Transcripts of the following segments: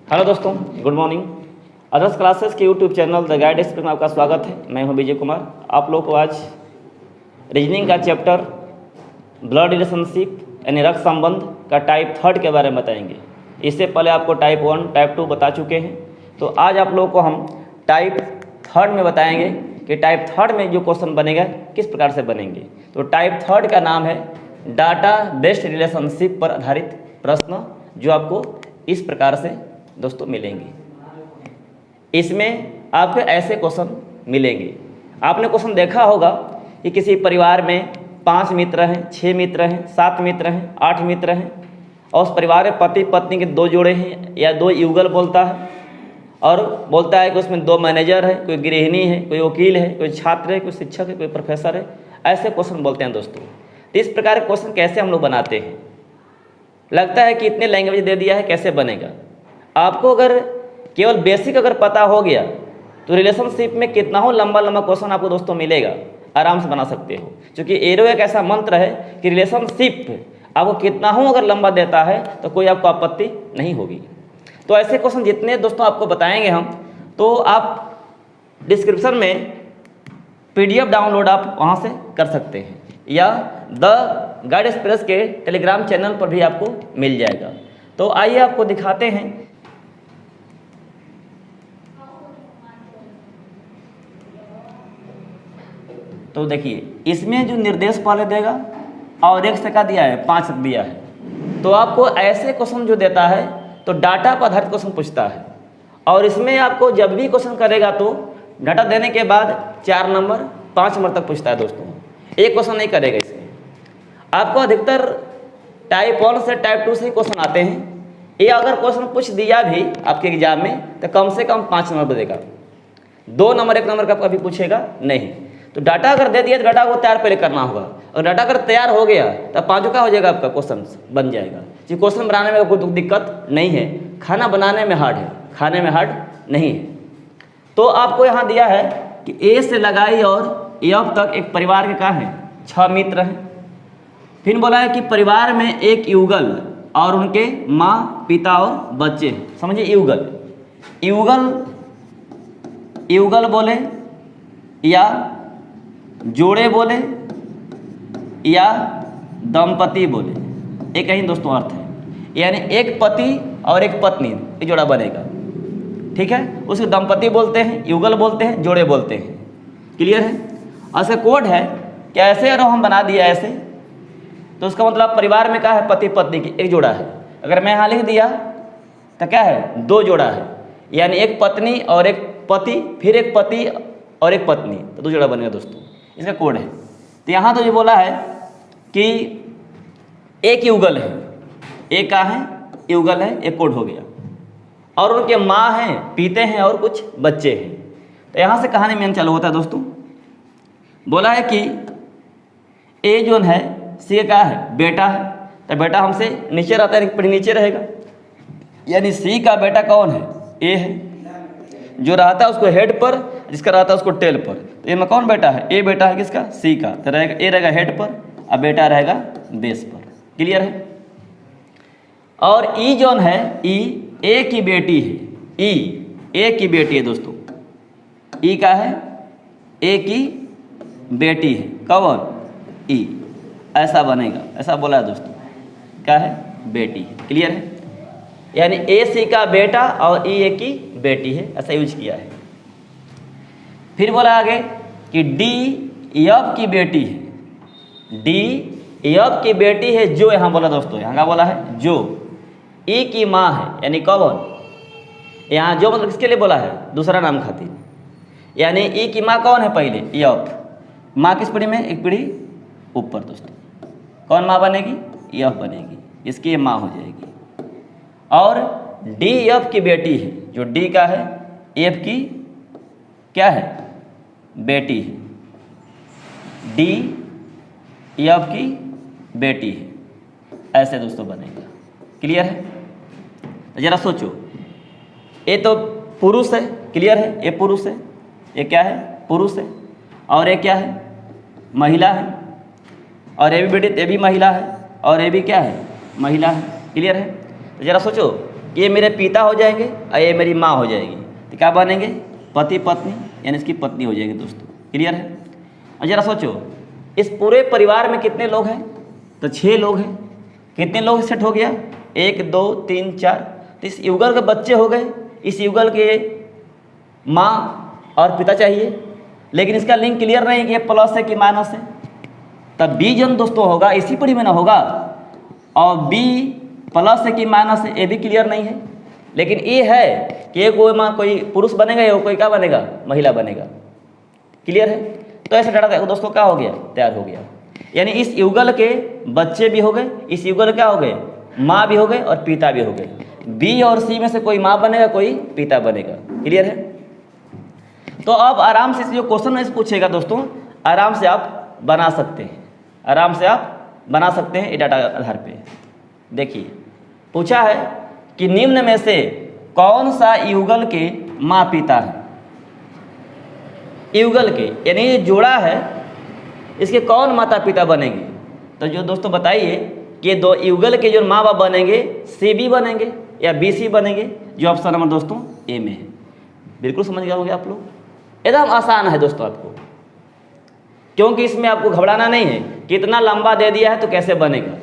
Hello दोस्तों, good morning. Others classes के YouTube channel the guide express में आपका स्वागत है। मैं हूं विजय कुमार। आप लोग को आज रीजनिंग का चैप्टर ब्लड रिलेशनशिप यानी रक्त संबंध का टाइप थर्ड के बारे में बताएंगे। इससे पहले आपको टाइप 1 टाइप 2 बता चुके हैं, तो आज आप लोगों को हम टाइप थर्ड में बताएंगे कि टाइप थर्ड में जो क्वेश्चन बनेगा किस प्रकार से बनेंगे। तो टाइप थर्ड का नाम है डाटा बेस्ड रिलेशनशिप पर आधारित प्रश्न, जो आपको इस प्रकार से दोस्तों मिलेंगे। इसमें आपको ऐसे क्वेश्चन मिलेंगे। आपने क्वेश्चन देखा होगा कि किसी परिवार में 5 मित्र हैं, 6 मित्र हैं, 7 मित्र हैं, 8 मित्र हैं, और उस परिवार में पति पत्नी के 2 जोड़े हैं या 2 युगल बोलता है, और बोलता है कि उसमें 2 मैनेजर है, कोई गृहिणी है, कोई वकील है, कोई छात्र है, कोई शिक्षक है, कोई प्रोफेसर है। ऐसे क्वेश्चन बोलते हैं दोस्तों। तो इस प्रकार के क्वेश्चन कैसे हम लोग बनाते हैं? लगता है कि इतने लैंग्वेज दे दिया है, कैसे बनेगा? आपको अगर केवल बेसिक अगर पता हो गया तो रिलेशनशिप में कितना हो लंबा लंबा क्वेश्चन आपको दोस्तों मिलेगा, आराम से बना सकते हो। क्योंकि एरो एक ऐसा मंत्र है कि रिलेशनशिप आपको कितना हो अगर लंबा देता है तो कोई आपको आपत्ति नहीं होगी। तो ऐसे क्वेश्चन जितने दोस्तों आपको बताएंगे हम, तो आप डिस्क्रिप्शन में PDF डाउनलोड आप वहाँ से कर सकते हैं, या द गाइड एक्सप्रेस के टेलीग्राम चैनल पर भी आपको मिल जाएगा। तो आइए आपको दिखाते हैं। तो देखिए, इसमें जो निर्देश पहले देगा और 1 टका दिया है, 5 दिया है। तो आपको ऐसे क्वेश्चन जो देता है तो डाटा पर आधारित क्वेश्चन पूछता है, और इसमें आपको जब भी क्वेश्चन करेगा तो डाटा देने के बाद 4 नंबर 5 नंबर तक पूछता है दोस्तों। एक क्वेश्चन नहीं करेगा इसमें। आपको अधिकतर टाइप 1 से टाइप 2 से ही क्वेश्चन आते हैं। ये अगर क्वेश्चन पूछ दिया भी आपके एग्जाम में तो कम से कम 5 नंबर देगा, 2 नंबर 1 नंबर का कभी पूछेगा नहीं। तो डाटा अगर दे दिया तो डाटा को तैयार पहले करना होगा, और डाटा अगर तैयार हो गया तो 5 का हो जाएगा, आपका क्वेश्चन बन जाएगा। जी, क्वेश्चन बनाने में कोई दिक्कत नहीं है, खाना बनाने में हार्ड है, खाने में हार्ड नहीं है। तो आपको यहाँ दिया है कि ए से लगाई और एफ तक एक परिवार के क्या हैं, 6 मित्र हैं। फिर बोला है कि परिवार में एक युगल और उनके माँ पिता और बच्चे हैं। समझिए, युगल युगल युगल बोले या जोड़े बोले या दंपति बोले, एक ही दोस्तों अर्थ है। यानी एक पति और एक पत्नी, ये जोड़ा बनेगा, ठीक है। उसको दंपति बोलते हैं, युगल बोलते हैं, जोड़े बोलते हैं। क्लियर है? ऐसे कोड है कि ऐसे अगर हम बना दिया ऐसे, तो उसका मतलब परिवार में क्या है, पति पत्नी की एक जोड़ा है। अगर मैं यहाँ लिख दिया तो क्या है, 2 जोड़ा है, यानी एक पत्नी और एक पति, फिर एक पति और एक पत्नी, तो 2 जोड़ा बनेगा दोस्तों। इसका कोड है। तो यहाँ तो जो बोला है कि एक युगल है, एक का है युगल है, एक कोड हो गया, और उनके माँ हैं, पीते हैं और कुछ बच्चे हैं। तो यहाँ से कहानी मेन चालू होता है दोस्तों। बोला है कि ए जो है सी का है बेटा है, तो बेटा हमसे नीचे रहता है, पर नीचे रहेगा, यानी सी का बेटा कौन है, ए है। जो रहता है उसको हेड पर, जिसका रहता है उसको टेल पर। तो ये में कौन बेटा है, ए बेटा है किसका, सी का। तो रहेगा ए रहेगा हेड पर और बेटा रहेगा बेस पर। क्लियर है? और ई जोन है, ई ए की बेटी है, ई ए की बेटी है दोस्तों। ई का है, ए की बेटी है, कौन, ई। ऐसा बनेगा, ऐसा बोला है दोस्तों, क्या है, बेटी। क्लियर है? यानी ए सी का बेटा और ई ए की बेटी है, ऐसा यूज किया है। फिर बोला आगे कि डी एफ की बेटी है, डी एफ की बेटी है, जो यहाँ बोला दोस्तों, यहाँ का बोला है जो। ई की माँ है, यानी कौन, यहाँ जो मतलब किसके लिए बोला है, दूसरा नाम खातिर। यानी ई की माँ कौन है, पहले एफ। माँ किस पीढ़ी में, एक पीढ़ी ऊपर दोस्तों। कौन माँ बनेगी, एफ बनेगी, इसकी ये माँ हो जाएगी। और डी एफ की बेटी है, जो डी का है, एफ की क्या है, बेटी है। डी एफ की बेटी है, ऐसे दोस्तों बनेगा। क्लियर है? तो जरा सोचो, ये तो पुरुष है, क्लियर है, ये पुरुष है, ये क्या है, पुरुष है, और ये क्या है, महिला है, और ये भी बेटी, ये भी महिला है, और ये भी क्या है, महिला है। क्लियर है? तो जरा सोचो, कि ये मेरे पिता हो जाएंगे और ये मेरी माँ हो जाएगी, तो क्या बनेंगे? पति पत्नी, यानी इसकी पत्नी हो जाएगी दोस्तों। क्लियर है? और ज़रा सोचो, इस पूरे परिवार में कितने लोग हैं? तो 6 लोग हैं। कितने लोग सेट हो गया? 1 2 3 4। तो इस युगल के बच्चे हो गए, इस युगल के माँ और पिता चाहिए, लेकिन इसका लिंक क्लियर नहीं कि ये प्लस है कि माइनस है। तब बी जन दोस्तों होगा इसी पढ़ी में ना होगा, और बी प्लस है कि माइनस है ये भी क्लियर नहीं है। लेकिन ये है कि कोई माँ कोई पुरुष बनेगा या कोई क्या बनेगा? महिला बनेगा। क्लियर है? तो ऐसा डाटा दोस्तों क्या हो गया? तैयार हो गया। यानी इस युगल के बच्चे भी हो गए, इस युगल क्या हो गए? माँ भी हो गए और पिता भी हो गए। बी और सी में से कोई माँ बनेगा, कोई पिता बनेगा। क्लियर है? तो अब आराम से जो क्वेश्चन में पूछेगा दोस्तों, आराम से आप बना सकते हैं, आराम से आप बना सकते हैं ये डाटा आधार पे। देखिए पूछा है कि निम्न में से कौन सा युगल के माँ पिता है? युगल के यानी ये जोड़ा है, इसके कौन माता पिता बनेंगे? तो जो दोस्तों बताइए कि दो युगल के जो माँ बाप बनेंगे, सी बी बनेंगे या बी सी बनेंगे? जो ऑप्शन नंबर दोस्तों ए में है। बिल्कुल समझ गए होंगे आप लोग। एकदम आसान है दोस्तों आपको, क्योंकि इसमें आपको घबराना नहीं है कि इतना लंबा दे दिया है तो कैसे बनेगा।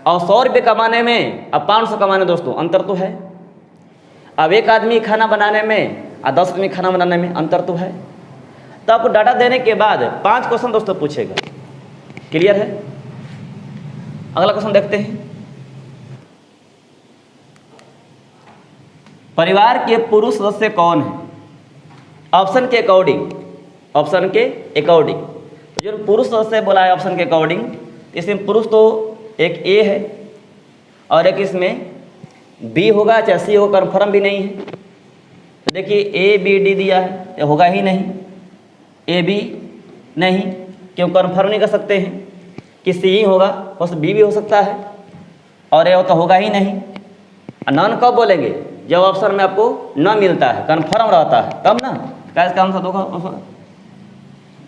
और 100 रुपये कमाने में अब 500 कमाने दोस्तों अंतर तो है। अब एक आदमी खाना बनाने में और 10 आदमी खाना बनाने में अंतर तो है। तो आपको डाटा देने के बाद 5 क्वेश्चन दोस्तों पूछेगा। क्लियर है? अगला क्वेश्चन देखते हैं। परिवार के पुरुष सदस्य कौन है? ऑप्शन के अकॉर्डिंग, ऑप्शन के अकॉर्डिंग तो जो पुरुष सदस्य बोला है ऑप्शन के अकॉर्डिंग, इसमें पुरुष तो एक ए है और एक इसमें बी होगा, चाहे सी होगा, कन्फर्म भी नहीं है। तो देखिए ए बी डी दिया है, ये होगा ही नहीं। ए बी नहीं, क्यों? कन्फर्म नहीं कर सकते हैं कि सी ही होगा, बस बी भी हो सकता है, और ये तो होगा ही नहीं। नॉन कब बोलेंगे? जब ऑप्शन में आपको न मिलता है, कन्फर्म रहता है तब ना। क्या इसका आंसर होगा?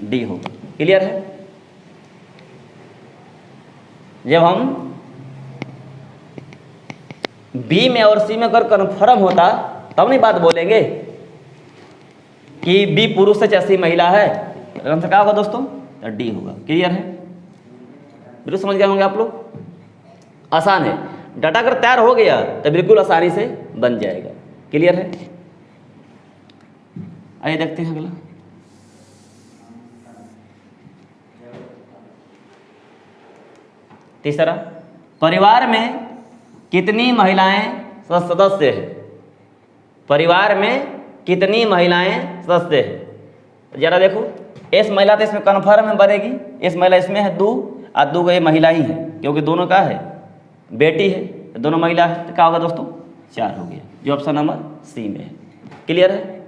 डी होगा। क्लियर है? जब हम बी में और सी में अगर कन्फर्म होता तब नहीं बात बोलेंगे कि बी पुरुष है चाहे सी महिला है। आंसर क्या होगा दोस्तों? डी होगा। क्लियर है? बिल्कुल समझ गए होंगे आप लोग। आसान है, डाटा अगर तैयार हो गया तो बिल्कुल आसानी से बन जाएगा। क्लियर है? आइए देखते हैं अगला। तीसरा, परिवार में कितनी महिलाएं सदस्य है? परिवार में कितनी महिलाएं सदस्य है? जरा देखो, इस महिला तो इसमें कन्फर्म में बनेगी, इस महिला इसमें है 2 और 2 ये महिला ही है, क्योंकि दोनों का है बेटी है, दोनों महिला है। तो क्या होगा दोस्तों? 4 हो गया, जो ऑप्शन नंबर सी में है। क्लियर है?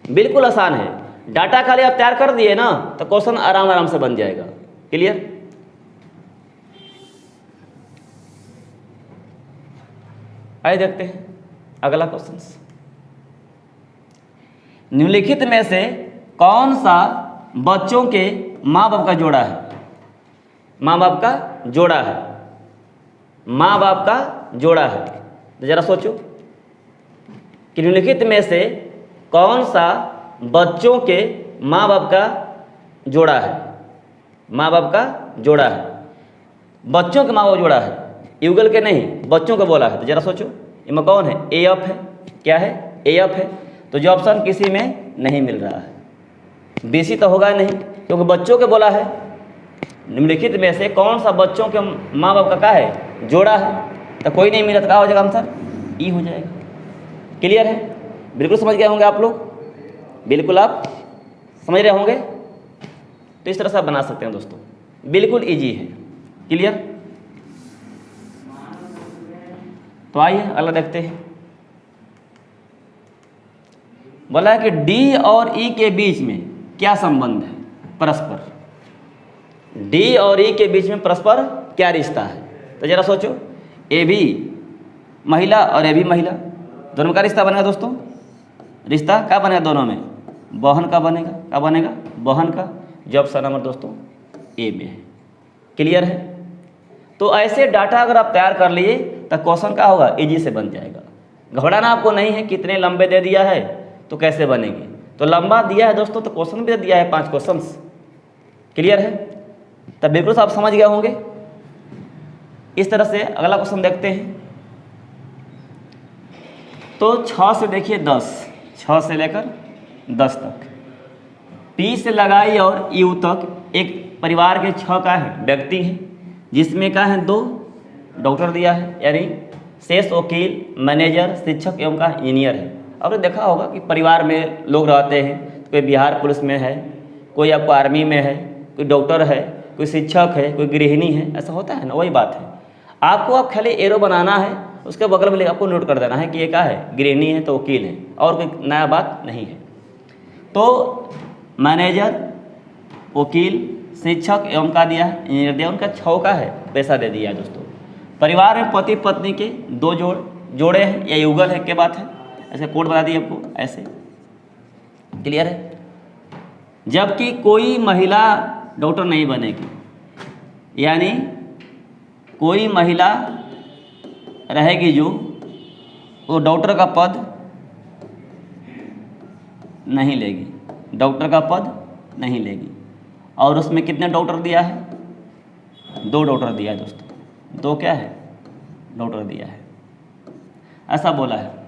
बिल्कुल आसान है। डाटा खाली आप तैयार कर दिए ना तो क्वेश्चन आराम आराम से बन जाएगा। क्लियर? आइए देखते हैं अगला क्वेश्चन। निम्नलिखित में से कौन सा बच्चों के माँ बाप का जोड़ा है? माँ बाप का जोड़ा है, माँ बाप का जोड़ा है। तो जरा सोचो कि निम्नलिखित में से कौन सा बच्चों के माँ बाप का जोड़ा है? माँ बाप का जोड़ा है, बच्चों के माँ बाप जोड़ा है, युगल के नहीं, बच्चों को बोला है। तो जरा सोचो इनमें कौन है? ए एफ है। क्या है? ए एफ है। तो जो ऑप्शन किसी में नहीं मिल रहा है, बी सी तो होगा नहीं, क्योंकि बच्चों के बोला है। निम्नलिखित में से कौन सा बच्चों के माँ बाप का क्या है? जोड़ा है। तो कोई नहीं मिला तो क्या हो जाएगा आंसर? ई हो जाएगा। क्लियर है? बिल्कुल समझ गए होंगे आप लोग। बिल्कुल आप समझ रहे होंगे। तो इस तरह से आप बना सकते हैं दोस्तों, बिल्कुल इजी है। क्लियर? तो आइए अगला देखते हैं। बोला है कि डी और ई के बीच में क्या संबंध है? परस्पर। डी और ई के बीच में परस्पर क्या रिश्ता है? तो जरा सोचो, ए भी महिला और ए भी महिला, दोनों का रिश्ता बनेगा दोस्तों। रिश्ता क्या बनेगा दोनों में? बहन का बनेगा। क्या बनेगा? बहन का। जो ऑप्शन नंबर दोस्तों ए में है। क्लियर है? तो ऐसे डाटा अगर आप तैयार कर लिए तो क्वेश्चन क्या होगा? इजी से बन जाएगा। घबराना आपको नहीं है, कितने लंबे दे दिया है तो कैसे बनेगी। तो लंबा दिया है दोस्तों तो क्वेश्चन भी दिया है 5 क्वेश्चंस। क्लियर है, तब बिल्कुल आप समझ गए होंगे। इस तरह से अगला क्वेश्चन देखते हैं। तो 6 से देखिए 10, 6 से लेकर 10 तक, P से लगाई और U तक एक परिवार के 6 का है व्यक्ति हैं, जिसमें का है 2 डॉक्टर दिया है, यानी शेष वकील, मैनेजर, शिक्षक एवं का इंजीनियर है। आपने देखा होगा कि परिवार में लोग रहते हैं, कोई बिहार पुलिस में है, कोई आपको आर्मी में है, कोई डॉक्टर है, कोई शिक्षक है, कोई गृहिणी है, ऐसा होता है ना। वही बात है, आपको आप खाली एरो बनाना है, उसके बगल में आपको नोट कर देना है कि ये क्या है, गृहिणी है तो वकील है, और कोई नया बात नहीं है। तो मैनेजर, वकील, शिक्षक एवं का दिया है, इंजीनियर दिया, उनका 6 का है पैसा दे दिया है दोस्तों। परिवार में पति पत्नी के 2 जोड़े हैं या युगल है, क्या बात है, ऐसे कोड बता दिए आपको ऐसे। क्लियर है, जबकि कोई महिला डॉक्टर नहीं बनेगी, यानी कोई महिला रहेगी जो वो डॉक्टर का पद नहीं लेगी, डॉक्टर का पद नहीं लेगी। और उसमें कितने डॉक्टर दिया है, 2 डॉक्टर दिया है दोस्तों, 2 क्या है, डॉक्टर दिया है, ऐसा बोला है।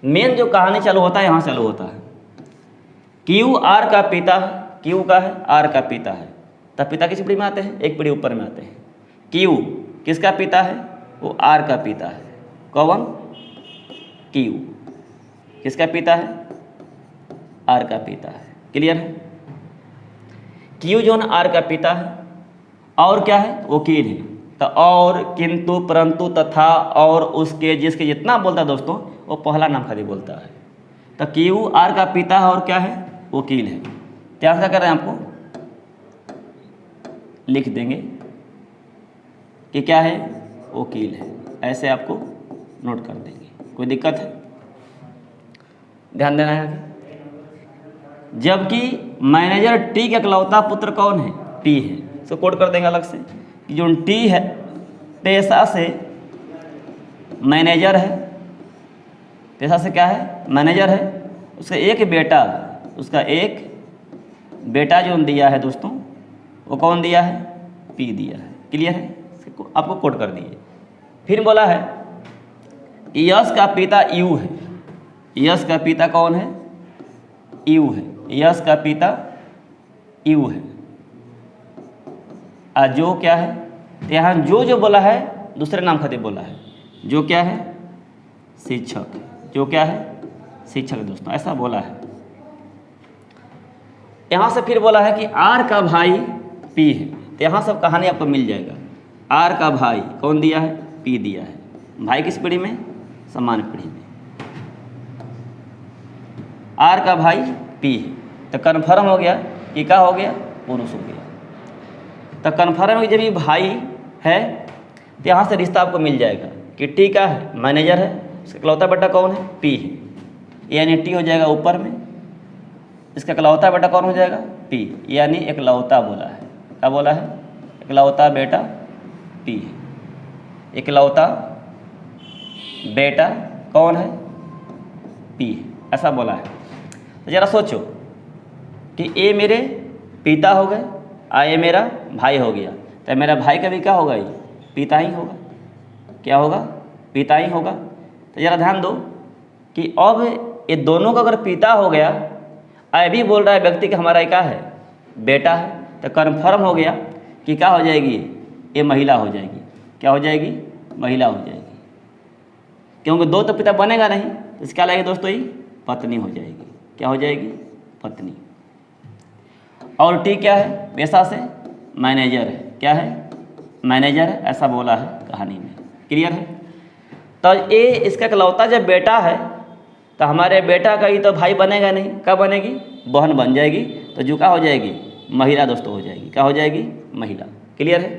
मेन जो कहानी चालू होता है यहाँ चालू होता है। क्यू आर का पिता है, क्यू का है, आर का पिता है, तब पिता किस पीढ़ी में आते हैं, एक पीढ़ी ऊपर में आते हैं। क्यू किसका पिता है, वो आर का पिता है। कौन, क्यू किसका पिता है, आर का पिता है। क्लियर है, क्यू जो आर का पिता है, और क्या है, वकील है। तो और, किंतु, परंतु, तथा, और, उसके, जिसके, जितना बोलता है दोस्तों वो पहला नाम खाली बोलता है। तो क्यू आर का पिता है और क्या है, वकील है। क्या क्या कर रहे हैं, आपको लिख देंगे कि क्या है, वकील है, ऐसे आपको नोट कर देंगे, कोई दिक्कत है, ध्यान देना है। जबकि मैनेजर टी का इकलौता पुत्र कौन है, टी है, इसको कोड कर देंगे अलग से कि जो टी है पेशा से मैनेजर है, पेशा से क्या है, मैनेजर है। उसका एक बेटा, उसका एक बेटा जो दिया है दोस्तों वो कौन दिया है, पी दिया है। क्लियर है, आपको कोड कर दिए। फिर बोला है यश का पिता यू है, यश का पिता कौन है, यू है, यश का पिता यू है। जो क्या है, यहाँ जो बोला है दूसरे नाम खातिर बोला है, जो क्या है, शिक्षक, जो क्या है, शिक्षक दोस्तों, ऐसा बोला है। यहाँ से फिर बोला है कि आर का भाई पी है, तो यहाँ सब कहानी आपको मिल जाएगा। आर का भाई कौन दिया है, पी दिया है। भाई किस पीढ़ी में, समान पीढ़ी में। आर का भाई पी है, तो कन्फर्म हो गया कि क्या हो गया, पुरुष हो गया। तो कन्फर्म है जब ये भाई है तो यहाँ से रिश्ता आपको मिल जाएगा कि टी का है, मैनेजर है, उसका इकलौता बेटा कौन है, पी है, यानी टी हो जाएगा ऊपर में, इसका इकलौता बेटा कौन हो जाएगा, पी, यानी इकलौता बोला है। क्या बोला है, इकलौता बेटा पी है, इकलौता बेटा कौन है, पी है, ऐसा बोला है। तो जरा सोचो कि ए मेरे पिता हो गए, ये मेरा भाई हो गया, तो मेरा भाई का भी क्या होगा, ये पिता ही होगा। क्या होगा, पिता ही होगा। तो जरा ध्यान दो कि अब ये दोनों का अगर पिता हो गया, ये भी बोल रहा है व्यक्ति कि हमारा क्या है, बेटा है, तो कन्फर्म हो गया कि क्या हो जाएगी, ये महिला हो जाएगी। क्या हो जाएगी, महिला हो जाएगी, क्योंकि 2 तो पिता बनेगा नहीं, तो इसका लगेगा दोस्तों ये पत्नी हो जाएगी। क्या हो जाएगी, पत्नी। और टी क्या है, पेशा से मैनेजर है, क्या है, मैनेजर है, ऐसा बोला है कहानी में। क्लियर है। तो ये इसका इकलौता जब बेटा है तो हमारे बेटा का ही तो भाई बनेगा नहीं, कब बनेगी, बहन बन जाएगी, तो जो क्या हो जाएगी, महिला दोस्तों हो जाएगी। क्या हो जाएगी, महिला। क्लियर है।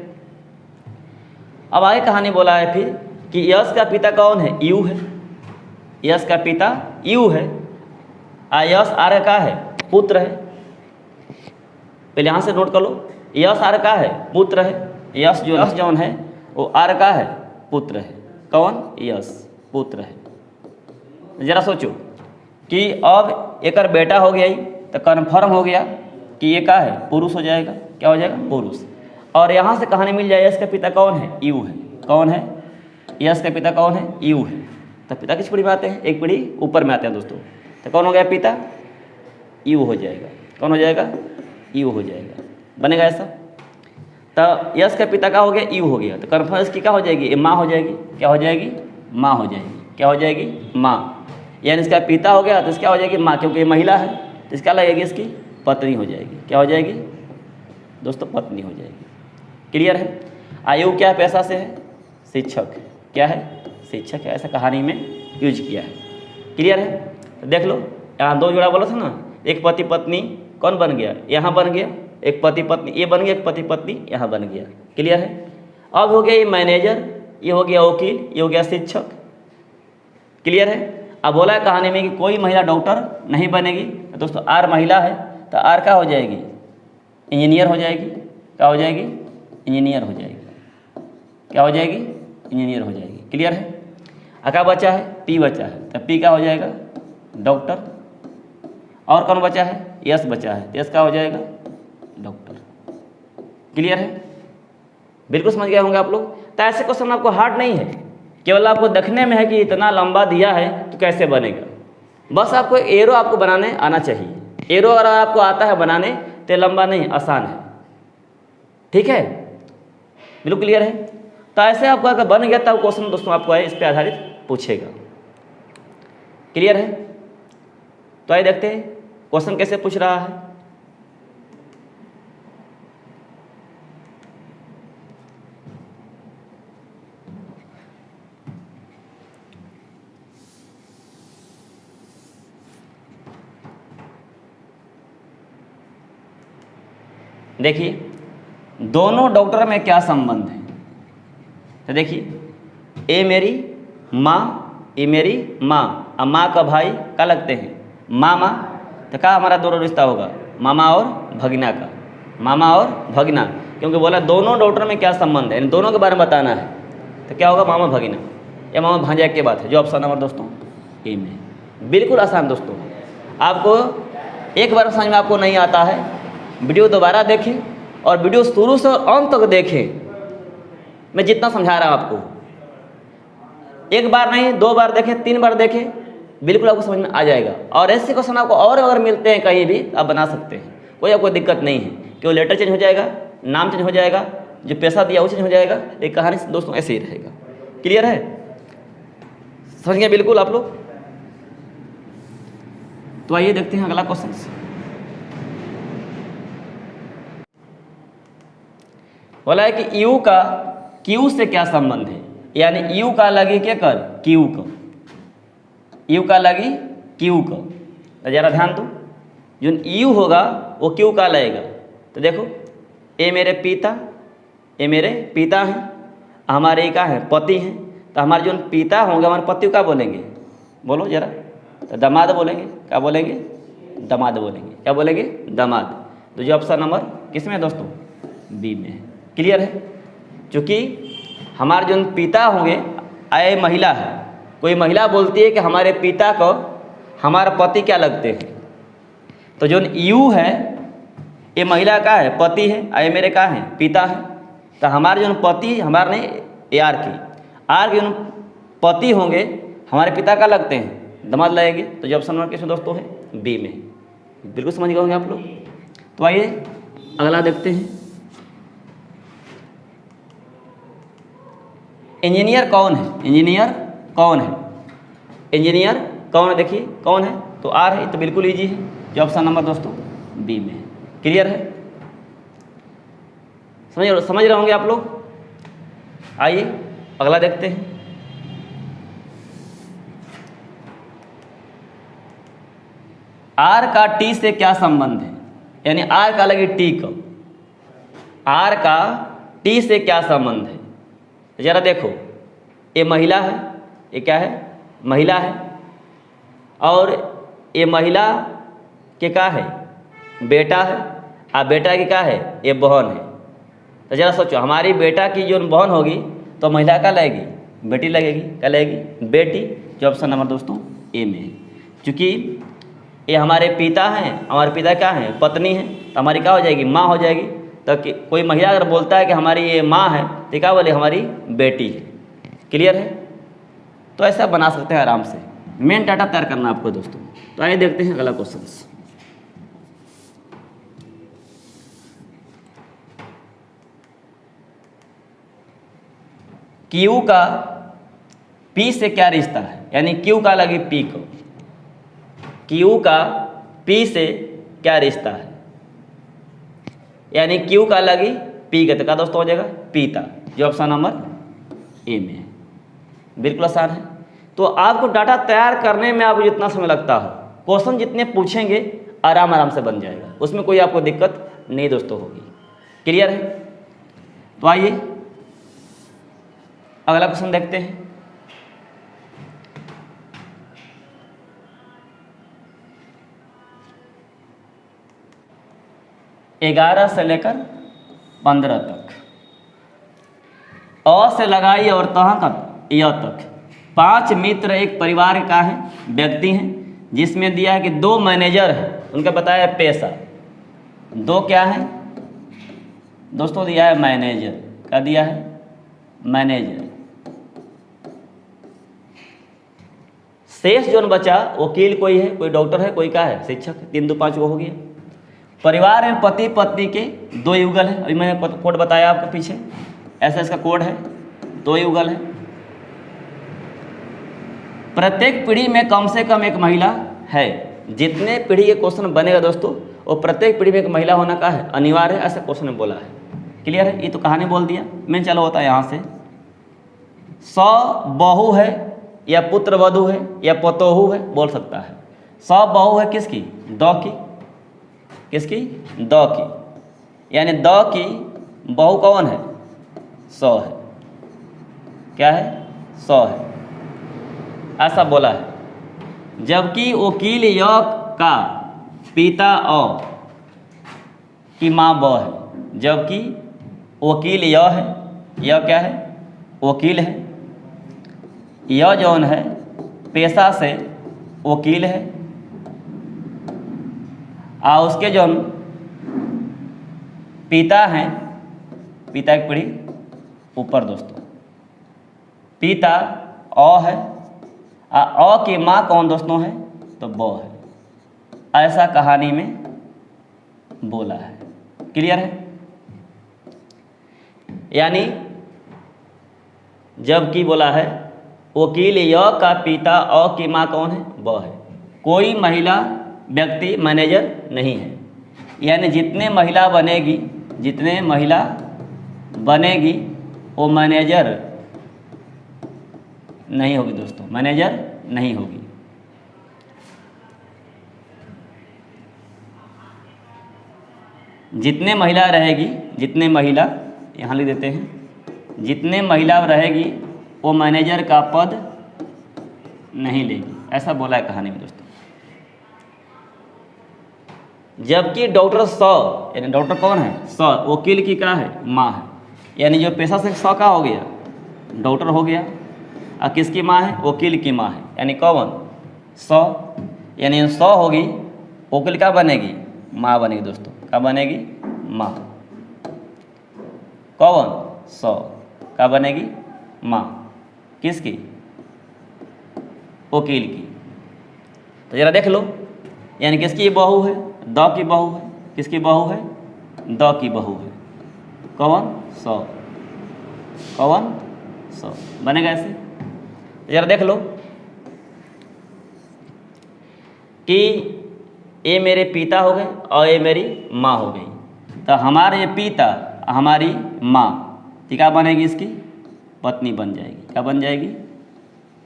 अब आगे कहानी बोला है फिर कि यश का पिता कौन है, यू है, यश का पिता यू है, यश आर का है, पुत्र है। पहले यहाँ से नोट कर लो, यश आर का है, पुत्र है। यश जो यश जौन है वो आर का है, पुत्र है। कौन, यश पुत्र है। ज़रा सोचो कि अब एक बेटा हो गया ही तो कन्फर्म हो गया कि ये क्या है, पुरुष हो जाएगा। क्या हो जाएगा, पुरुष। और यहाँ से कहानी मिल जाए यश का पिता कौन है, यू है। कौन है, यश का पिता कौन है, यू है। तो पिता किस पीढ़ी में आते हैं, एक पीढ़ी ऊपर में आते हैं दोस्तों। तो कौन हो गया पिता, यू हो जाएगा। कौन हो जाएगा, यू हो जाएगा। बनेगा ऐसा। तो यश का पिता का हो गया, यू हो गया। तो कन्फर्म इसकी क्या हो जाएगी, ये माँ हो जाएगी। क्या हो जाएगी, माँ हो जाएगी। क्या हो जाएगी, माँ। यानी इसका पिता हो गया तो इसका हो जाएगी माँ, क्योंकि ये महिला है तो इसका लगेगी, इसकी पत्नी हो जाएगी। क्या हो जाएगी दोस्तों, पत्नी हो जाएगी। क्लियर है। आयु क्या पैसा से है, शिक्षक। क्या है, शिक्षक है। ऐसा कहानी में यूज किया है। क्लियर है। तो देख लो यहाँ दो जोड़ा बोला था ना, एक पति पत्नी कौन बन गया, यहाँ बन गया। एक पति पत्नी ये बन गया, एक पति पत्नी यहाँ बन गया। क्लियर है। अब हो गया ये मैनेजर, ये हो गया वकील, ये हो गया शिक्षक। क्लियर है। अब बोला है कहानी में कि कोई महिला डॉक्टर नहीं बनेगी। तो दोस्तों आर महिला है तो आर क्या हो जाएगी, इंजीनियर हो जाएगी। क्या हो जाएगी, इंजीनियर हो जाएगी। क्या हो जाएगी, इंजीनियर हो जाएगी। क्लियर है। क्या बचा है, पी बचा है। तो पी क्या हो जाएगा, डॉक्टर। और कौन बचा है, यस बचा है। यस क्या हो जाएगा, डॉक्टर। क्लियर है। बिल्कुल समझ गए होंगे आप लोग। तो ऐसे क्वेश्चन आपको हार्ड नहीं है, केवल आपको देखने में है कि इतना लंबा दिया है तो कैसे बनेगा। बस आपको एरो आपको बनाने आना चाहिए। एरो अगर आपको आता है बनाने तो लंबा नहीं, आसान है। ठीक है, बिल्कुल क्लियर है। तो ऐसे आपको अगर बन गया तब क्वेश्चन दोस्तों आपको है इस पर आधारित पूछेगा। क्लियर है। तो आइए देखते हैं क्वेश्चन कैसे पूछ रहा है। देखिए दोनों डॉक्टर में क्या संबंध है। तो देखिए ए मेरी माँ, ये मेरी माँ। अब माँ का भाई क्या लगते हैं, मामा। तो क्या हमारा दोनों रिश्ता होगा, मामा और भगना का। मामा और भगना, क्योंकि बोला दोनों डॉक्टर में क्या संबंध है, इन दोनों के बारे में बताना है। तो क्या होगा, मामा भगना या मामा भांजा की बात है, जो ऑप्शन नंबर दोस्तों ए में। बिल्कुल आसान दोस्तों। आपको एक बार समझ में आपको नहीं आता है, वीडियो दोबारा देखें और वीडियो शुरू से अंत तक देखें। मैं जितना समझा रहा हूँ आपको, एक बार नहीं 2 बार देखें, 3 बार देखें, बिल्कुल आपको समझ में आ जाएगा। और ऐसे क्वेश्चन आपको और अगर मिलते हैं कहीं भी आप बना सकते हैं, कोई आपको दिक्कत नहीं है। क्यों, लेटर चेंज हो जाएगा, नाम चेंज हो जाएगा, जो पैसा दिया वो चेंज हो जाएगा। एक कहानी दोस्तों ऐसे ही रहेगा। क्लियर है, समझ गए बिल्कुल आप लोग। तो आइए देखते हैं अगला क्वेश्चन। बोला है कि यू का क्यू से क्या संबंध है, यानी यू का लगी क्या कर, क्यू का। यू का लगी क्यू का। तो जरा ध्यान दो, जो यू होगा वो क्यू का लगेगा। तो देखो ये मेरे पिता, ये मेरे पिता हैं, हमारे क्या है, पति हैं। तो हमारे जो पिता होंगे हमारे पति को क्या बोलेंगे, बोलो जरा। तो दामाद बोलेंगे। क्या बोलेंगे, दामाद बोलेंगे। क्या बोलेंगे, दामाद। तो जो ऑप्शन नंबर किस में है दोस्तों, बी में है। क्लियर है। चूँकि हमारे जो पिता होंगे आए महिला है, कोई महिला बोलती है कि हमारे पिता को हमारा पति क्या लगते हैं। तो जो यू है ये महिला का है, पति है, आए मेरे का है, पिता है। तो हमारे जो पति, हमारे नहीं ए आर के जो पति होंगे हमारे पिता का लगते हैं, दामाद लगेंगे। तो जो ऑप्शन नंबर किसमें दोस्तों है, बी में। बिल्कुल समझ गए होंगे आप लोग। तो आइए अगला देखते हैं। इंजीनियर कौन है, इंजीनियर कौन है, इंजीनियर कौन है, देखिए कौन है। तो आर है, तो बिल्कुल इजी है, जो ऑप्शन नंबर दोस्तों बी में है। क्लियर है, समझ रहे होंगे आप लोग। आइए अगला देखते हैं। आर का टी से क्या संबंध है, यानी आर का लगे टी का, आर का टी से क्या संबंध है। जरा देखो ये महिला है, ये क्या है, महिला है। और ये महिला के क्या है, बेटा है। और बेटा की क्या है, ये बहन है। तो जरा सोचो हमारी बेटा की जो बहन होगी तो महिला क्या लगेगी, बेटी लगेगी। क्या लगेगी, बेटी। जो ऑप्शन नंबर दोस्तों ए में है। चूँकि ये हमारे पिता हैं, हमारे पिता क्या हैं, पत्नी हैं, तो हमारी क्या हो जाएगी, माँ हो जाएगी। तो कोई महिला अगर बोलता है कि हमारी ये माँ है, तो क्या बोले, हमारी बेटी है। क्लियर है? तो ऐसा बना सकते हैं आराम से। मेन डाटा तैयार करना आपको दोस्तों। तो आइए देखते हैं अगला क्वेश्चन। क्यू का पी से क्या रिश्ता है, यानी क्यू का लगी पी को, क्यू का पी से क्या रिश्ता है, यानी क्यू का लगी पी के, तो क्या दोस्तों हो जाएगा, पीता, जो ऑप्शन नंबर ए में है। बिल्कुल आसान है। तो आपको डाटा तैयार करने में आपको जितना समय लगता हो, क्वेश्चन जितने पूछेंगे आराम आराम से बन जाएगा, उसमें कोई आपको दिक्कत नहीं दोस्तों होगी। क्लियर है? तो आइए अगला क्वेश्चन देखते हैं। ग्यारह से लेकर 15 तक, अ से लगाई और तहाँ तक य तक 5 मित्र एक परिवार का है, व्यक्ति हैं, जिसमें दिया है कि 2 मैनेजर हैं, उनका बताया है पेशा। 2 क्या है दोस्तों, दिया है मैनेजर, क्या दिया है, मैनेजर। शेष जो बचा, वकील कोई है, कोई डॉक्टर है, कोई क्या है, शिक्षक। 3 2 5 वो हो गया। परिवार में पति पत्नी के 2 युगल है, अभी मैंने कोड बताया आपको पीछे, ऐसा इसका कोड है, 2 युगल है। प्रत्येक पीढ़ी में कम से कम एक महिला है। जितने पीढ़ी के क्वेश्चन बनेगा दोस्तों, वो प्रत्येक पीढ़ी में एक महिला होना का है, अनिवार्य है, ऐसा क्वेश्चन में बोला है। क्लियर है? ये तो कहानी बोल दिया मैं, चलो होता है यहाँ से। 100 बहू है या पुत्र वधू है या पतोहू है, बोल सकता है। 100 बहू है किसकी, द की, किसकी, द की, यानी द की बहू कौन है, 100 है, क्या है, 100 है, ऐसा बोला है। जबकि वकील य का पिता अ की माँ ब है, जबकि वकील य है, य क्या है, वकील है, य जौन है पेशा से वकील है, और उसके जो पिता हैं, पिता की पीढ़ी ऊपर दोस्तों, पिता अ है, अ की माँ कौन दोस्तों है, तो ब है, ऐसा कहानी में बोला है। क्लियर है? यानी जबकि बोला है वकील य का पिता अ की माँ कौन है, ब है, कोई महिला व्यक्ति मैनेजर नहीं है, यानी जितने महिला बनेगी, जितने महिला बनेगी वो मैनेजर नहीं होगी दोस्तों, मैनेजर नहीं होगी। जितने महिला रहेगी, जितने महिला, यहाँ लिख देते हैं, जितने महिला रहेगी वो मैनेजर का पद नहीं लेगी, ऐसा बोला है कहानी में दोस्तों। जबकि डॉक्टर 100, यानी डॉक्टर कौन है, 100, वकील की क्या है, माँ है, यानी जो पेशा से 100 का हो गया, डॉक्टर हो गया, और किसकी माँ है, वकील की माँ है, यानी कौन, 100, यानी 100 होगी, वकील क्या बनेगी, माँ बनेगी दोस्तों, क्या बनेगी, माँ, कौन, 100 क्या बनेगी, माँ, किसकी, वकील की। तो जरा देख लो, यानी किसकी बहू है, द की बहू है, किसकी बहू है, द की बहू है, कौन, 100, कौन, 100 बनेगा ऐसे। जरा देख लो कि ये मेरे पिता हो गए और ये मेरी माँ हो गई, तो हमारे ये पिता, हमारी माँ, तो क्या बनेगी, इसकी पत्नी बन जाएगी, क्या बन जाएगी,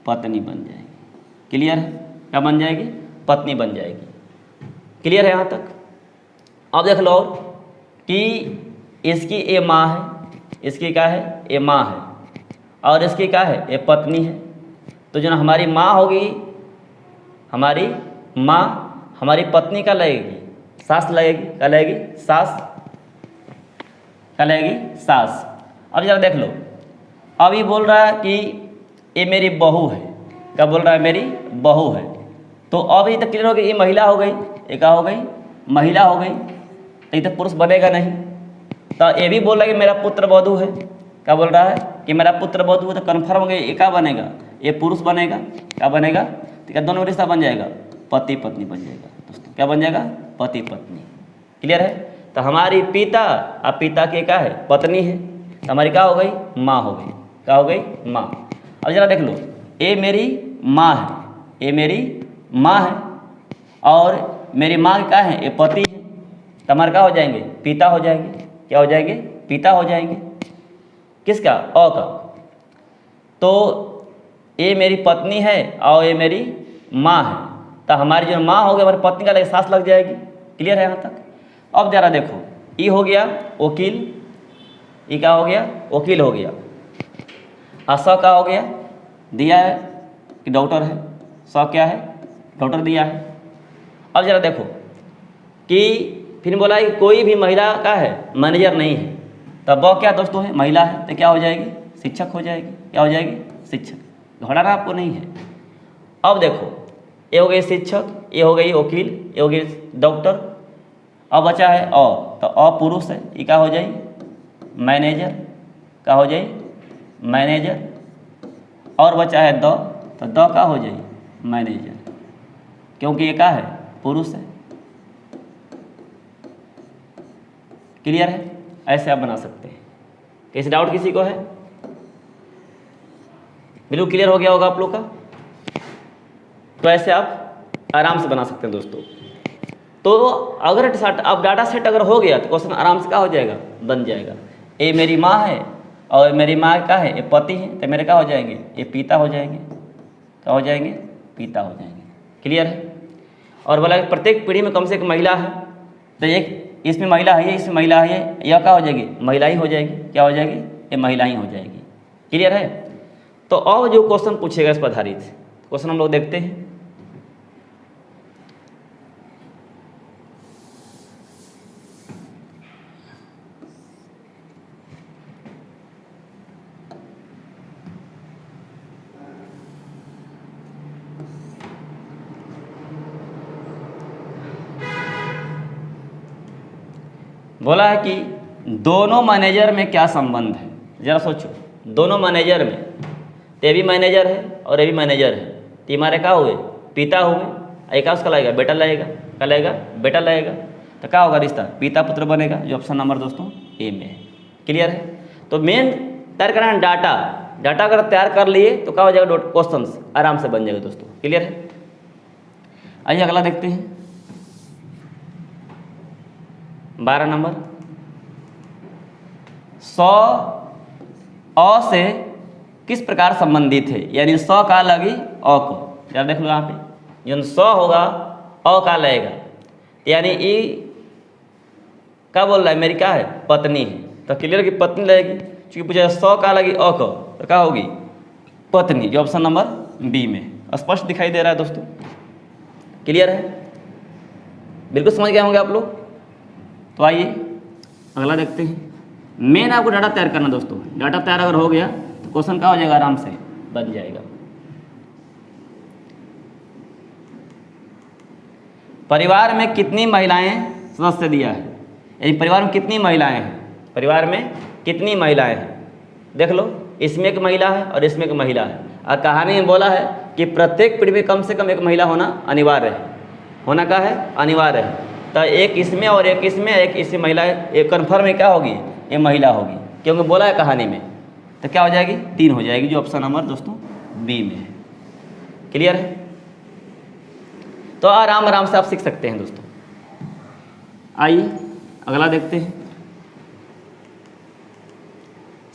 पत्नी बन जाएगी। क्लियर है? क्या बन जाएगी, पत्नी बन जाएगी। क्लियर है यहाँ तक? अब देख लो और कि इसकी ये माँ है, इसकी क्या है, ये माँ है, और इसकी क्या है, ये पत्नी है। तो जो ना हमारी माँ होगी, हमारी माँ, हमारी पत्नी का लगेगी, सास लगेगी, क्या लगेगी, सास, क्या लगेगी, सास। अब जरा देख लो, अब ये बोल रहा है कि ये मेरी बहू है, क्या बोल रहा है, मेरी बहू है, तो अब ये तक क्लियर हो गई, ये महिला हो गई, ये क्या हो गई, महिला हो गई, तो ये तक पुरुष बनेगा नहीं। तो ये भी बोल रहा है कि मेरा पुत्र वधू है, क्या बोल रहा है कि मेरा पुत्र वधू है, तो कन्फर्म हो गया ये क्या बनेगा, ये पुरुष बनेगा, क्या बनेगा, तो क्या दोनों रिश्ता बन जाएगा, पति पत्नी बन जाएगा दोस्तों, क्या बन जाएगा, पति पत्नी। क्लियर है। तो हमारी पिता, अब पिता की क्या है, पत्नी है, तो हमारी क्या हो गई, माँ हो गई, क्या हो गई, माँ। अब जरा देख लो, ये मेरी माँ है, ये मेरी माँ है, और मेरी माँ क्या है, ये पति है, तो हमारे क्या हो जाएंगे, पिता हो जाएंगे, क्या हो जाएंगे, पिता हो जाएंगे, किसका, अ का। तो ये मेरी पत्नी है और ये मेरी माँ है, तो हमारी जो माँ होगी हमारी पत्नी का लगे सांस लग जाएगी। क्लियर है यहाँ तक। अब जरा देखो, ई हो गया वकील, ई क्या हो गया, वकील हो गया। स का हो गया, दिया है कि डॉक्टर है, स क्या है, डॉक्टर दिया है। अब जरा देखो कि फिर बोला कि कोई भी महिला का है मैनेजर नहीं है, तब वो क्या दोस्तों है, महिला है, तो क्या हो जाएगी, शिक्षक हो जाएगी, क्या हो जाएगी, शिक्षक। घबराना आपको नहीं है। अब देखो, ये हो गई शिक्षक, ये हो गई वकील, ये हो गई डॉक्टर। अब बचा है अ, तो अ पुरुष है, ये क्या हो जाए, मैनेजर, क्या हो जाए, मैनेजर। और बचा है द, तो द का हो जाए, मैनेजर, क्योंकि ये क्या है, पुरुष है। क्लियर है। ऐसे आप बना सकते हैं। कैसे डाउट किसी को है, बिल्कुल क्लियर हो गया होगा आप लोग का। तो ऐसे आप आराम से बना सकते हैं दोस्तों। तो अगर अब डाटा सेट अगर हो गया तो क्वेश्चन आराम से क्या हो जाएगा, बन जाएगा। ये मेरी माँ है और मेरी माँ क्या है, ये पति है, तो मेरे क्या हो जाएंगे, ये पिता हो जाएंगे, क्या हो जाएंगे, पिता हो जाएंगे। क्लियर है। और बोला कि प्रत्येक पीढ़ी में कम से कम महिला है, तो एक इसमें महिला है, इसमें महिला है, यह क्या हो जाएगी, महिला ही हो जाएगी, क्या हो जाएगी, ये महिला ही हो जाएगी। क्लियर है। तो अब जो क्वेश्चन पूछेगा इस पर आधारित क्वेश्चन हम लोग देखते हैं। बोला है कि दोनों मैनेजर में क्या संबंध है। जरा सोचो, दोनों मैनेजर में, तो ये भी मैनेजर है और ये भी मैनेजर है, तो हमारे क्या हुए, पिता हुए। एक उसका लगेगा बेटा, लगेगा क्या, लगेगा बेटा लगेगा, तो क्या होगा रिश्ता, पिता पुत्र बनेगा, जो ऑप्शन नंबर दोस्तों ए में है। क्लियर है। तो मेन तैयार करना है डाटा, डाटा अगर तैयार कर लिए तो क्या हो जाएगा, क्वेश्चन आराम से बन जाएगा दोस्तों। क्लियर है। आइए अगला देखते हैं 12 नंबर। 100 अ से किस प्रकार संबंधित है, यानी 100 का लगी अ को। जरा देख लो यहाँ पे, जो 100 होगा अ का लगेगा, यानी ई क्या बोल रहा है, मेरी क्या है, पत्नी है, तो क्लियर की पत्नी लगेगी। क्योंकि पूछा 100 का लगी अ को, तो क्या होगी, पत्नी, जो ऑप्शन नंबर बी में स्पष्ट दिखाई दे रहा है दोस्तों। क्लियर है। बिल्कुल समझ गए होंगे आप लोग। तो आइए अगला देखते हैं। मेन आपको डाटा तैयार करना दोस्तों। डाटा तैयार अगर हो गया तो क्वेश्चन क्या हो जाएगा, आराम से बन जाएगा। परिवार में कितनी महिलाएं सदस्य दिया है, यानी परिवार में कितनी महिलाएं हैं, परिवार में कितनी महिलाएं हैं। देख लो, इसमें एक महिला है और इसमें एक महिला है, और कहानी में बोला है कि प्रत्येक पीढ़ी में कम से कम एक महिला होना अनिवार्य है। होना क्या है, अनिवार्य है। तो एक इसमें और एक इसमें, एक इसमें महिला है, एक कन्फर्म में क्या होगी, ये महिला होगी, क्योंकि बोला है कहानी में। तो क्या हो जाएगी, 3 हो जाएगी, जो ऑप्शन नंबर दोस्तों बी में है। क्लियर है। तो आराम आराम से आप सीख सकते हैं दोस्तों। आइए अगला देखते हैं।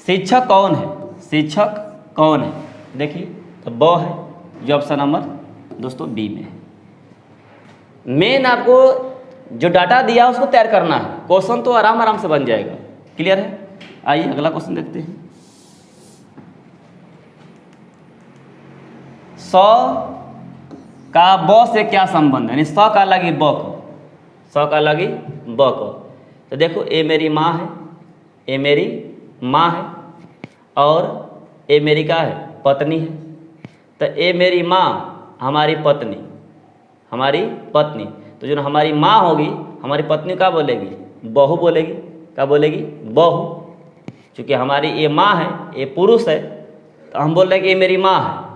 शिक्षक कौन है, शिक्षक कौन है। देखिए, तो वो है, जो ऑप्शन नंबर दोस्तों बी में है। मेन आपको जो डाटा दिया उसको तैयार करना है, क्वेश्चन तो आराम आराम से बन जाएगा। क्लियर है। आइए अगला क्वेश्चन देखते हैं। 100 का ब से क्या संबंध है, यानी 100 का लगी ब को, 100 का लगी ब को। तो देखो, ये मेरी माँ है, ये मेरी माँ है, और ये मेरी क्या है, पत्नी है। तो ये मेरी माँ हमारी पत्नी, हमारी पत्नी। तो जो हमारी माँ होगी, हमारी पत्नी क्या बोलेगी? बहू बोलेगी। क्या बोलेगी? बहू। चूँकि हमारी ये माँ है, ये पुरुष है, तो हम बोल रहे हैं कि ये मेरी माँ है।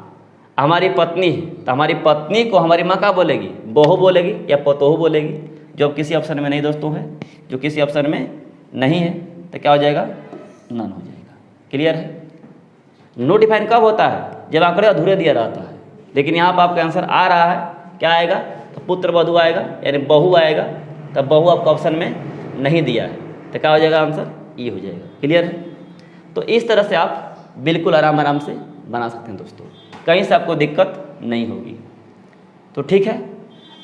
हमारी पत्नी है, तो हमारी पत्नी को हमारी माँ क्या बोलेगी? बहू बोलेगी या पतोहू बोलेगी। जो किसी ऑप्शन में नहीं दोस्तों है, जो किसी ऑप्शन में नहीं है, तो क्या हो जाएगा? नन हो जाएगा। क्लियर है? नो डिफाइन कब होता है? जब आंकड़े अधूरे दिया रहता है। लेकिन यहाँ पर आपका आंसर आ रहा है, क्या आएगा? तो पुत्र वधू आएगा, यानी बहू आएगा। तब बहू आपका ऑप्शन में नहीं दिया है, तो क्या हो जाएगा? आंसर ई हो जाएगा। क्लियर है? तो इस तरह से आप बिल्कुल आराम से बना सकते हैं दोस्तों, कहीं से आपको दिक्कत नहीं होगी। तो ठीक है,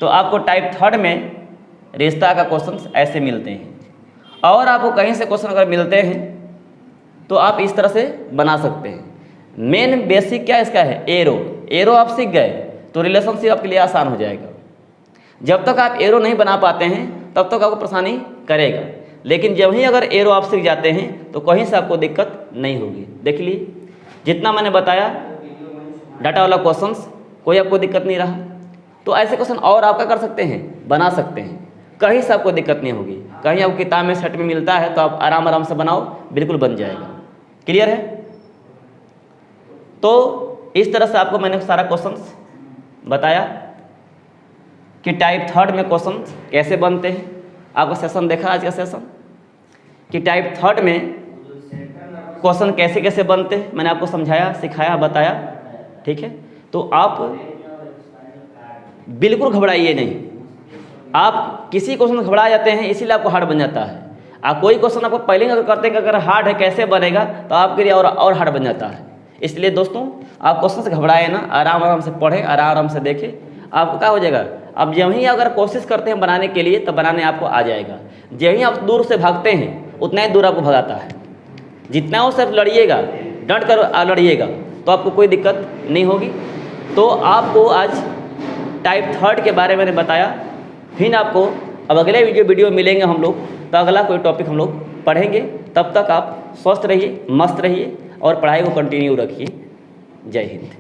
तो आपको टाइप 3 में रिश्ता का क्वेश्चन ऐसे मिलते हैं। और आपको कहीं से क्वेश्चन अगर मिलते हैं तो आप इस तरह से बना सकते हैं। मेन बेसिक क्या इसका है? एरो आप सीख गए तो रिलेशनशिप आपके लिए आसान हो जाएगा। जब तक आप एरो नहीं बना पाते हैं तब तक आपको परेशानी करेगा, लेकिन जब ही अगर एरो आप सीख जाते हैं तो कहीं से आपको दिक्कत नहीं होगी। देख लीजिए, जितना मैंने बताया डाटा वाला क्वेश्चंस, कोई आपको दिक्कत नहीं रहा। तो ऐसे क्वेश्चन और आप क्या कर सकते हैं? बना सकते हैं, कहीं से आपको दिक्कत नहीं होगी। कहीं आपको किताब में सेट में मिलता है तो आप आराम से बनाओ, बिल्कुल बन जाएगा। क्लियर है? तो इस तरह से आपको मैंने सारा क्वेश्चंस बताया कि टाइप 3 में क्वेश्चन कैसे बनते हैं। आपको सेशन देखा आज का सेशन कि टाइप 3 में क्वेश्चन कैसे कैसे बनते हैं, मैंने आपको समझाया, सिखाया, बताया। ठीक है, तो आप बिल्कुल घबराइए नहीं। आप किसी क्वेश्चन घबरा जाते हैं, इसीलिए आपको हार्ड बन जाता है। आप कोई क्वेश्चन आपको पहले अगर करते हैं कि अगर हार्ड है कैसे बनेगा, तो आपके लिए और हार्ड बन जाता है। इसलिए दोस्तों आप क्वेश्चन से घबराए ना, आराम से पढ़ें, आराम से देखें, आपको क्या हो जाएगा। अब जब ही अगर कोशिश करते हैं बनाने के लिए तो बनाने आपको आ जाएगा। जब ही आप दूर से भागते हैं उतना ही दूर आपको भगाता है। जितना वो सिर्फ लड़िएगा, डट कर लड़िएगा, तो आपको कोई दिक्कत नहीं होगी। तो आपको आज टाइप 3 के बारे में मैंने बताया। फिर आपको अब अगले वीडियो मिलेंगे हम लोग, तो अगला कोई टॉपिक हम लोग पढ़ेंगे। तब तक आप स्वस्थ रहिए, मस्त रहिए और पढ़ाई को कंटिन्यू रखिए। जय हिंद।